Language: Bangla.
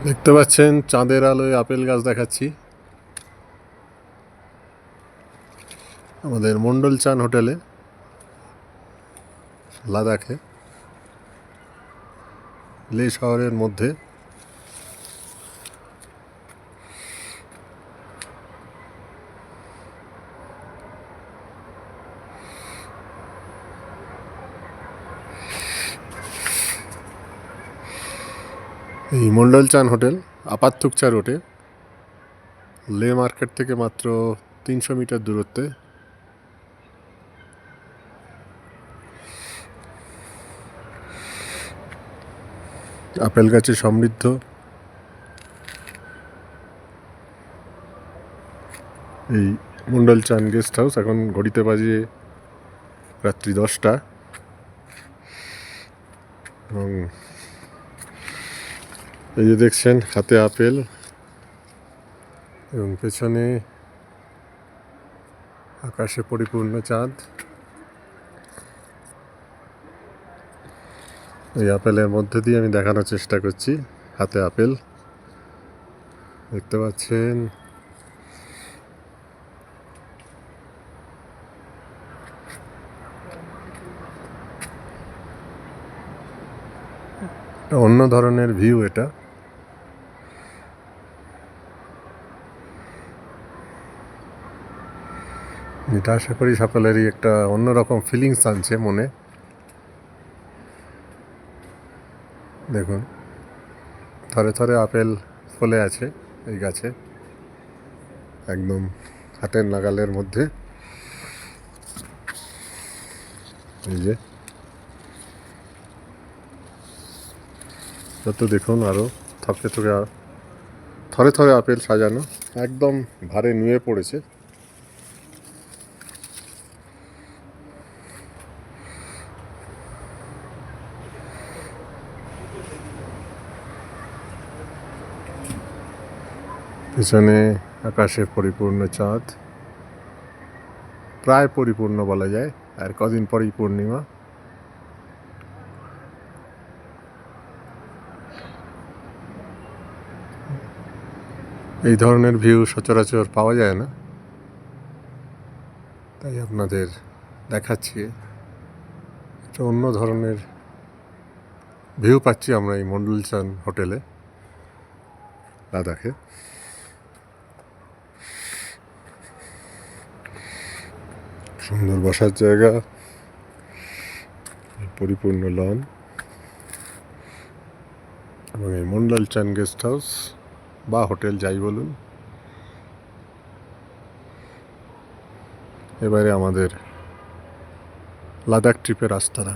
দেখতে পাচ্ছেন চাঁদের আলোয় আপেল গাছ দেখাচ্ছি। আমাদের মন্ডল চান হোটেলে, লাদাখে, লে শহরের মধ্যে। এই মন্ডল চান হোটেল আপাতথুকচা রোডে, লে মার্কেট থেকে মাত্র 300 মিটার দূরত্বে। আপেল গাছে সমৃদ্ধ এই মন্ডল চান গেস্ট হাউস। এখন ঘড়িতে বাজে রাত্রি 10টা এবং এই যে দেখছেন হাতে আপেল এবং পেছনে আকাশে পরিপূর্ণ চাঁদ। এই আপেলের মধ্যে দিয়ে আমি দেখানোর চেষ্টা করছি, হাতে আপেল দেখতে পাচ্ছেন। অন্য ধরনের ভিউ এটা। এটা আশা করি সকলেরই একটা অন্যরকম ফিলিংস আনছে মনে। দেখুন থরে থরে আপেল ফলে আছে এই গাছে, একদম হাতের নাগালের মধ্যে। এই যে যত দেখুন আরও থকে থকে থরে থরে আপেল সাজানো, একদম ভারে নুয়ে পড়েছে। পিছনে আকাশে পরিপূর্ণ চাঁদ, প্রায় পরিপূর্ণ বলা যায়, আর কদিন পরেই পূর্ণিমা। এই ধরনের ভিউ সচরাচর পাওয়া যায় না, তাই আপনাদের দেখাচ্ছি। একটা অন্য ধরনের ভিউ পাচ্ছি আমরা এই মন্ডল চান হোটেলে, লাদাখে। সুন্দর বসার জায়গা, পরিপূর্ণ লন এবং এই মন্ডল চান গেস্ট হাউস বা হোটেল যাই বলুন। এবারে আমাদের লাদাখ ট্রিপের আস্তানা।